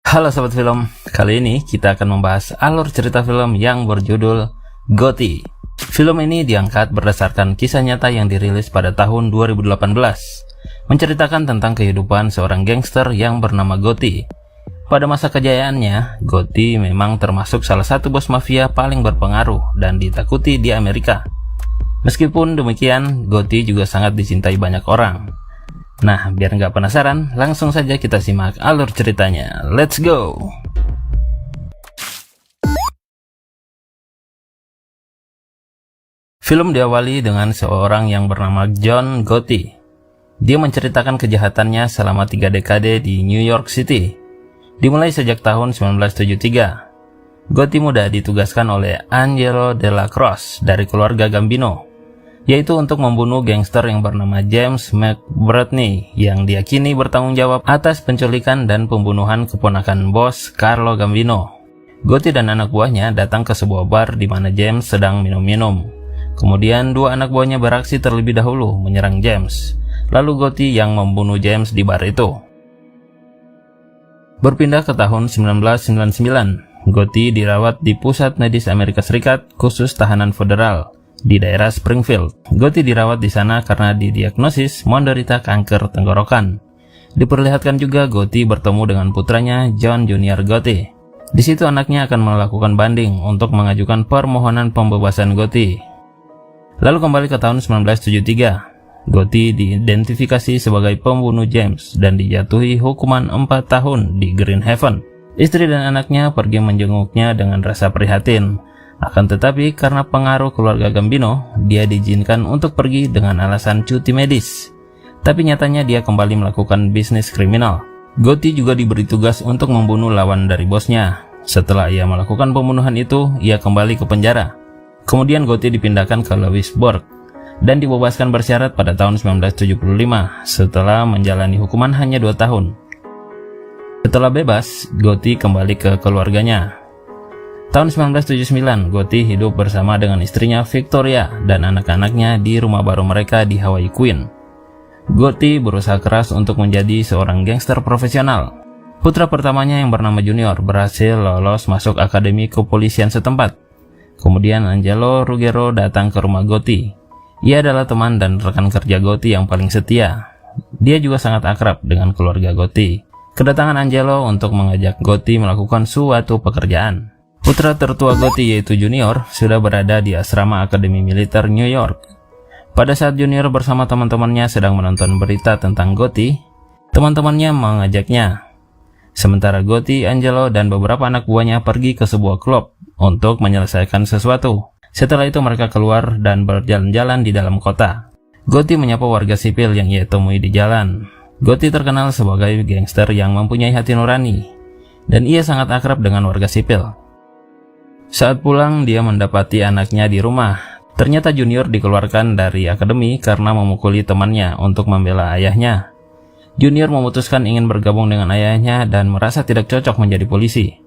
Halo Sobat Film, kali ini kita akan membahas alur cerita film yang berjudul Gotti. Film ini diangkat berdasarkan kisah nyata yang dirilis pada tahun 2018, menceritakan tentang kehidupan seorang gangster yang bernama Gotti. Pada masa kejayaannya, Gotti memang termasuk salah satu bos mafia paling berpengaruh dan ditakuti di Amerika. Meskipun demikian, Gotti juga sangat dicintai banyak orang. Nah, biar nggak penasaran, langsung saja kita simak alur ceritanya. Let's go! Film diawali dengan seorang yang bernama John Gotti. Dia menceritakan kejahatannya selama 3 dekade di New York City. Dimulai sejak tahun 1973. Gotti muda ditugaskan oleh Angelo Della Croce dari keluarga Gambino, yaitu untuk membunuh gangster yang bernama James McBratney yang diyakini bertanggung jawab atas penculikan dan pembunuhan keponakan bos Carlo Gambino. Gotti dan anak buahnya datang ke sebuah bar di mana James sedang minum-minum. Kemudian dua anak buahnya beraksi terlebih dahulu menyerang James. Lalu Gotti yang membunuh James di bar itu. Berpindah ke tahun 1999, Gotti dirawat di Pusat Medis Amerika Serikat khusus tahanan federal di daerah Springfield. Gotti dirawat di sana karena didiagnosis menderita kanker tenggorokan. Diperlihatkan juga Gotti bertemu dengan putranya John Junior Gotti. Di situ anaknya akan melakukan banding untuk mengajukan permohonan pembebasan Gotti. Lalu kembali ke tahun 1973. Gotti diidentifikasi sebagai pembunuh James dan dijatuhi hukuman 4 tahun di Green Haven. Istri dan anaknya pergi menjenguknya dengan rasa prihatin. Akan tetapi karena pengaruh keluarga Gambino, dia diizinkan untuk pergi dengan alasan cuti medis. Tapi nyatanya dia kembali melakukan bisnis kriminal. Gotti juga diberi tugas untuk membunuh lawan dari bosnya. Setelah ia melakukan pembunuhan itu, ia kembali ke penjara. Kemudian Gotti dipindahkan ke Lewisburg dan dibebaskan bersyarat pada tahun 1975 setelah menjalani hukuman hanya 2 tahun. Setelah bebas, Gotti kembali ke keluarganya. Tahun 1979, Gotti hidup bersama dengan istrinya Victoria dan anak-anaknya di rumah baru mereka di Hawaii Queen. Gotti berusaha keras untuk menjadi seorang gangster profesional. Putra pertamanya yang bernama Junior berhasil lolos masuk akademi kepolisian setempat. Kemudian Angelo Ruggero datang ke rumah Gotti. Ia adalah teman dan rekan kerja Gotti yang paling setia. Dia juga sangat akrab dengan keluarga Gotti. Kedatangan Angelo untuk mengajak Gotti melakukan suatu pekerjaan. Putra tertua Gotti yaitu Junior sudah berada di asrama Akademi Militer New York. Pada saat Junior bersama teman-temannya sedang menonton berita tentang Gotti, teman-temannya mengajaknya. Sementara Gotti, Angelo, dan beberapa anak buahnya pergi ke sebuah klub untuk menyelesaikan sesuatu. Setelah itu mereka keluar dan berjalan-jalan di dalam kota. Gotti menyapa warga sipil yang ia temui di jalan. Gotti terkenal sebagai gangster yang mempunyai hati nurani, dan ia sangat akrab dengan warga sipil. Saat pulang, dia mendapati anaknya di rumah. Ternyata Junior dikeluarkan dari akademi karena memukuli temannya untuk membela ayahnya. Junior memutuskan ingin bergabung dengan ayahnya dan merasa tidak cocok menjadi polisi.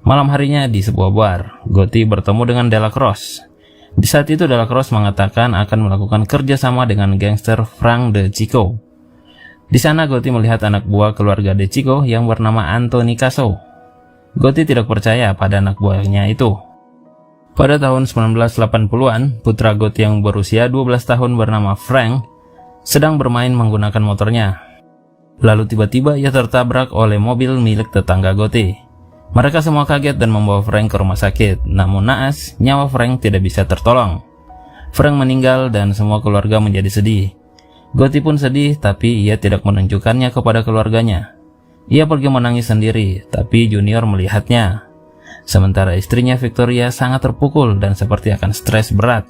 Malam harinya di sebuah bar, Gotti bertemu dengan Della Croce. Di saat itu Della Croce mengatakan akan melakukan kerjasama dengan gangster Frank De Chico. Di sana Gotti melihat anak buah keluarga De Chico yang bernama Anthony Casso. Gotti tidak percaya pada anak buahnya itu. Pada tahun 1980-an, putra Gotti yang berusia 12 tahun bernama Frank sedang bermain menggunakan motornya. Lalu tiba-tiba ia tertabrak oleh mobil milik tetangga Gotti. Mereka semua kaget dan membawa Frank ke rumah sakit. Namun naas, nyawa Frank tidak bisa tertolong. Frank meninggal dan semua keluarga menjadi sedih. Gotti pun sedih, tapi ia tidak menunjukkannya kepada keluarganya. Ia pergi menangis sendiri, tapi Junior melihatnya. Sementara istrinya Victoria sangat terpukul dan seperti akan stres berat.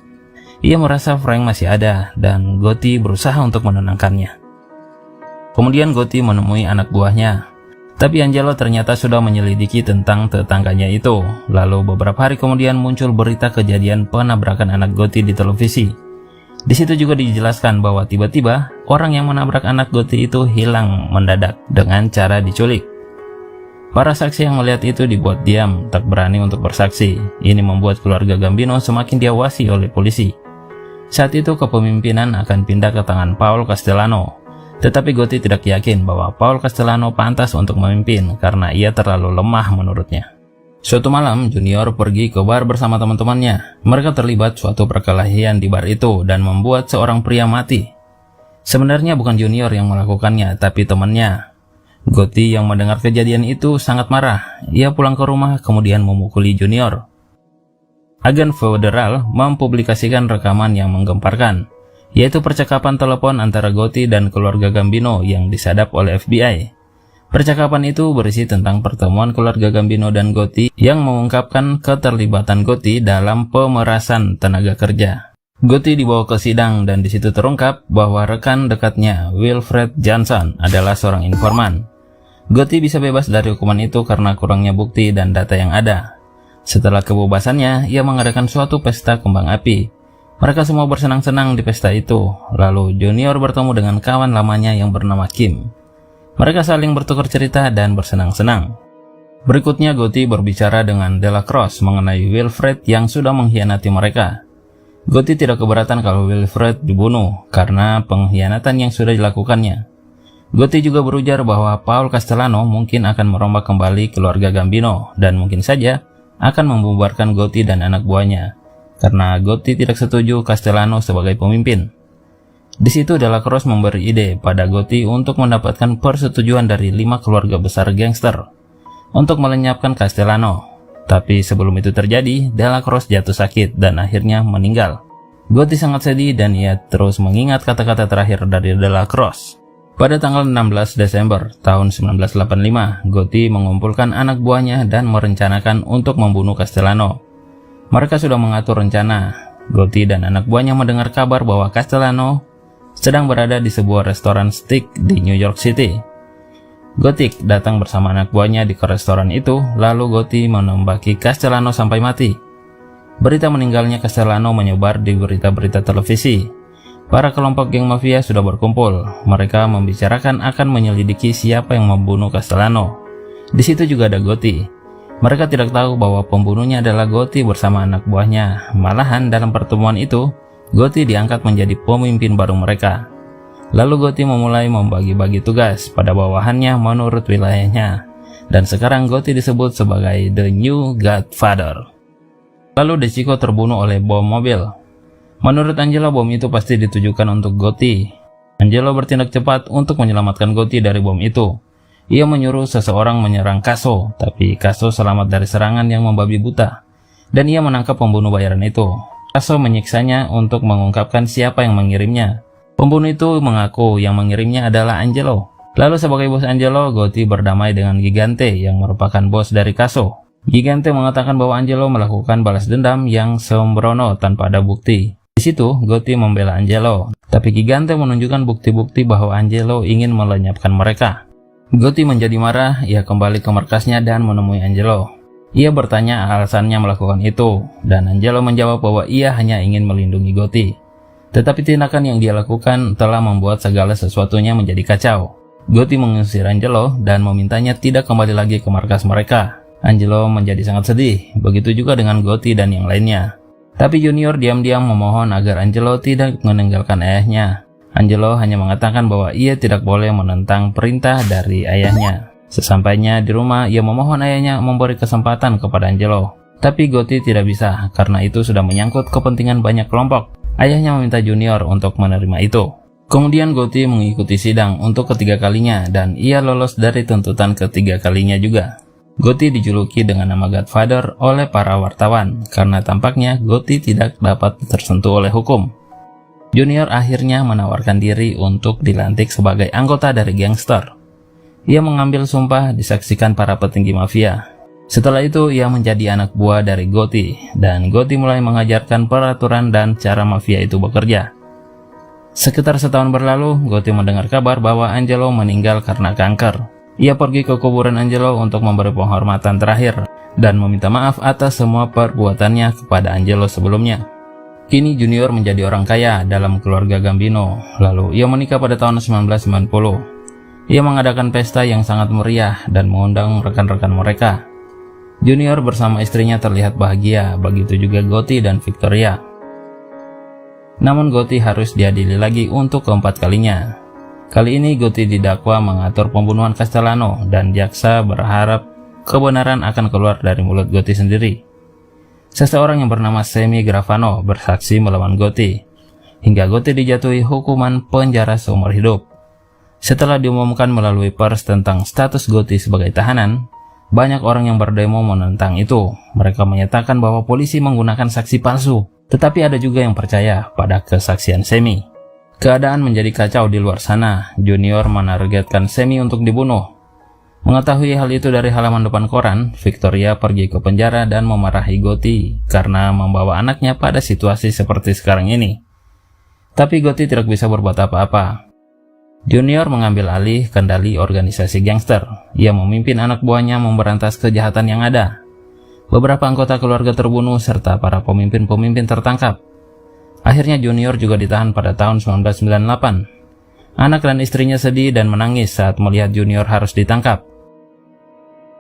Ia merasa Frank masih ada dan Gotti berusaha untuk menenangkannya. Kemudian Gotti menemui anak buahnya. Tapi Angelo ternyata sudah menyelidiki tentang tetangganya itu. Lalu beberapa hari kemudian muncul berita kejadian penabrakan anak Gotti di televisi. Di situ juga dijelaskan bahwa tiba-tiba orang yang menabrak anak Gotti itu hilang mendadak dengan cara diculik. Para saksi yang melihat itu dibuat diam, tak berani untuk bersaksi. Ini membuat keluarga Gambino semakin diawasi oleh polisi. Saat itu kepemimpinan akan pindah ke tangan Paul Castellano. Tetapi Gotti tidak yakin bahwa Paul Castellano pantas untuk memimpin karena ia terlalu lemah menurutnya. Suatu malam, Junior pergi ke bar bersama teman-temannya. Mereka terlibat suatu perkelahian di bar itu dan membuat seorang pria mati. Sebenarnya bukan Junior yang melakukannya, tapi temannya. Gotti yang mendengar kejadian itu sangat marah. Ia pulang ke rumah kemudian memukuli Junior. Agen federal mempublikasikan rekaman yang menggemparkan, yaitu percakapan telepon antara Gotti dan keluarga Gambino yang disadap oleh FBI. Percakapan itu berisi tentang pertemuan keluarga Gambino dan Gotti yang mengungkapkan keterlibatan Gotti dalam pemerasan tenaga kerja. Gotti dibawa ke sidang dan di situ terungkap bahwa rekan dekatnya, Wilfred Johnson, adalah seorang informan. Gotti bisa bebas dari hukuman itu karena kurangnya bukti dan data yang ada. Setelah kebebasannya, ia mengadakan suatu pesta kembang api. Mereka semua bersenang-senang di pesta itu. Lalu Junior bertemu dengan kawan lamanya yang bernama Kim. Mereka saling bertukar cerita dan bersenang-senang. Berikutnya Gotti berbicara dengan Dela Cross mengenai Wilfred yang sudah mengkhianati mereka. Gotti tidak keberatan kalau Wilfred dibunuh karena pengkhianatan yang sudah dilakukannya. Gotti juga berujar bahwa Paul Castellano mungkin akan merombak kembali keluarga Gambino dan mungkin saja akan membubarkan Gotti dan anak buahnya karena Gotti tidak setuju Castellano sebagai pemimpin. Di situ Dela Cross memberi ide pada Gotti untuk mendapatkan persetujuan dari 5 keluarga besar gangster untuk melenyapkan Castellano. Tapi sebelum itu terjadi, Dela Cross jatuh sakit dan akhirnya meninggal. Gotti sangat sedih dan ia terus mengingat kata-kata terakhir dari Dela Cross. Pada tanggal 16 Desember tahun 1985, Gotti mengumpulkan anak buahnya dan merencanakan untuk membunuh Castellano. Mereka sudah mengatur rencana. Gotti dan anak buahnya mendengar kabar bahwa Castellano sedang berada di sebuah restoran steak di New York City. Gotti datang bersama anak buahnya di restoran itu, lalu Gotti menembaki Castellano sampai mati. Berita meninggalnya Castellano menyebar di berita-berita televisi. Para kelompok geng mafia sudah berkumpul. Mereka membicarakan akan menyelidiki siapa yang membunuh Castellano. Di situ juga ada Gotti. Mereka tidak tahu bahwa pembunuhnya adalah Gotti bersama anak buahnya. Malahan dalam pertemuan itu, Gotti diangkat menjadi pemimpin baru mereka. Lalu Gotti memulai membagi-bagi tugas pada bawahannya menurut wilayahnya. Dan sekarang Gotti disebut sebagai The New Godfather. Lalu De Chico terbunuh oleh bom mobil. Menurut Angelo, bom itu pasti ditujukan untuk Gotti. Angelo bertindak cepat untuk menyelamatkan Gotti dari bom itu. Ia menyuruh seseorang menyerang Casso, tapi Casso selamat dari serangan yang membabi buta. Dan ia menangkap pembunuh bayaran itu. Casso menyiksanya untuk mengungkapkan siapa yang mengirimnya. Pembunuh itu mengaku yang mengirimnya adalah Angelo. Lalu sebagai bos Angelo, Gotti berdamai dengan Gigante yang merupakan bos dari Casso. Gigante mengatakan bahwa Angelo melakukan balas dendam yang sembrono tanpa ada bukti. Di situ, Gotti membela Angelo, tapi Gigante menunjukkan bukti-bukti bahwa Angelo ingin melenyapkan mereka. Gotti menjadi marah, ia kembali ke markasnya dan menemui Angelo. Ia bertanya alasannya melakukan itu, dan Angelo menjawab bahwa ia hanya ingin melindungi Gotti. Tetapi tindakan yang dia lakukan telah membuat segala sesuatunya menjadi kacau. Gotti mengusir Angelo dan memintanya tidak kembali lagi ke markas mereka. Angelo menjadi sangat sedih, begitu juga dengan Gotti dan yang lainnya. Tapi Junior diam-diam memohon agar Angelo tidak meninggalkan ayahnya. Angelo hanya mengatakan bahwa ia tidak boleh menentang perintah dari ayahnya. Sesampainya di rumah, ia memohon ayahnya memberi kesempatan kepada Angelo. Tapi Gotti tidak bisa, karena itu sudah menyangkut kepentingan banyak kelompok. Ayahnya meminta Junior untuk menerima itu. Kemudian Gotti mengikuti sidang untuk ketiga kalinya, dan ia lolos dari tuntutan ketiga kalinya juga. Gotti dijuluki dengan nama Godfather oleh para wartawan, karena tampaknya Gotti tidak dapat tersentuh oleh hukum. Junior akhirnya menawarkan diri untuk dilantik sebagai anggota dari gangster. Ia mengambil sumpah disaksikan para petinggi mafia. Setelah itu ia menjadi anak buah dari Gotti, dan Gotti mulai mengajarkan peraturan dan cara mafia itu bekerja. Sekitar setahun berlalu, Gotti mendengar kabar bahwa Angelo meninggal karena kanker. Ia pergi ke kuburan Angelo untuk memberi penghormatan terakhir, dan meminta maaf atas semua perbuatannya kepada Angelo sebelumnya. Kini Junior menjadi orang kaya dalam keluarga Gambino, lalu ia menikah pada tahun 1990. Ia mengadakan pesta yang sangat meriah dan mengundang rekan-rekan mereka. Junior bersama istrinya terlihat bahagia, begitu juga Gotti dan Victoria. Namun Gotti harus diadili lagi untuk keempat kalinya. Kali ini Gotti didakwa mengatur pembunuhan Castellano dan jaksa berharap kebenaran akan keluar dari mulut Gotti sendiri. Seseorang yang bernama Semi Gravano bersaksi melawan Gotti, hingga Gotti dijatuhi hukuman penjara seumur hidup. Setelah diumumkan melalui pers tentang status Gotti sebagai tahanan, banyak orang yang berdemo menentang itu. Mereka menyatakan bahwa polisi menggunakan saksi palsu, tetapi ada juga yang percaya pada kesaksian Semi. Keadaan menjadi kacau di luar sana. Junior menargetkan Semi untuk dibunuh. Mengetahui hal itu dari halaman depan koran, Victoria pergi ke penjara dan memarahi Gotti karena membawa anaknya pada situasi seperti sekarang ini. Tapi Gotti tidak bisa berbuat apa-apa. Junior mengambil alih kendali organisasi gangster. Ia memimpin anak buahnya memberantas kejahatan yang ada. Beberapa anggota keluarga terbunuh serta para pemimpin-pemimpin tertangkap. Akhirnya Junior juga ditahan pada tahun 1998. Anak dan istrinya sedih dan menangis saat melihat Junior harus ditangkap.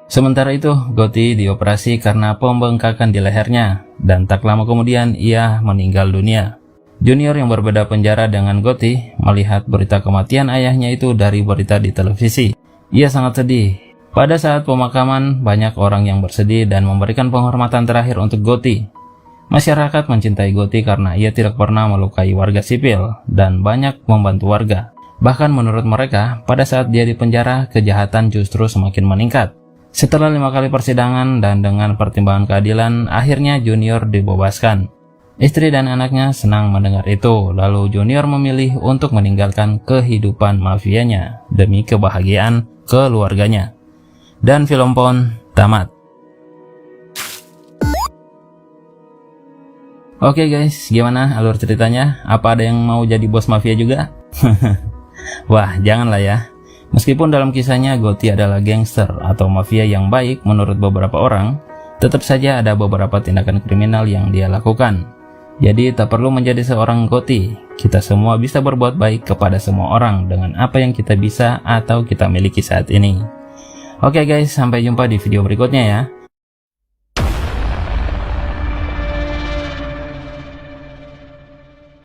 Sementara itu, Gotti dioperasi karena pembengkakan di lehernya, dan tak lama kemudian ia meninggal dunia. Junior yang berbeda penjara dengan Gotti melihat berita kematian ayahnya itu dari berita di televisi. Ia sangat sedih. Pada saat pemakaman, banyak orang yang bersedih dan memberikan penghormatan terakhir untuk Gotti. Masyarakat mencintai Gotti karena ia tidak pernah melukai warga sipil dan banyak membantu warga. Bahkan menurut mereka, pada saat dia di penjara, kejahatan justru semakin meningkat. Setelah 5 kali persidangan dan dengan pertimbangan keadilan, akhirnya Junior dibebaskan. Istri dan anaknya senang mendengar itu, lalu Junior memilih untuk meninggalkan kehidupan mafianya demi kebahagiaan keluarganya. Dan film pun tamat. Oke guys, gimana alur ceritanya? Apa ada yang mau jadi bos mafia juga? Wah, janganlah ya. Meskipun dalam kisahnya Gotti adalah gangster atau mafia yang baik menurut beberapa orang, tetap saja ada beberapa tindakan kriminal yang dia lakukan. Jadi tak perlu menjadi seorang Gotti. Kita semua bisa berbuat baik kepada semua orang dengan apa yang kita bisa atau kita miliki saat ini. Oke guys, sampai jumpa di video berikutnya ya.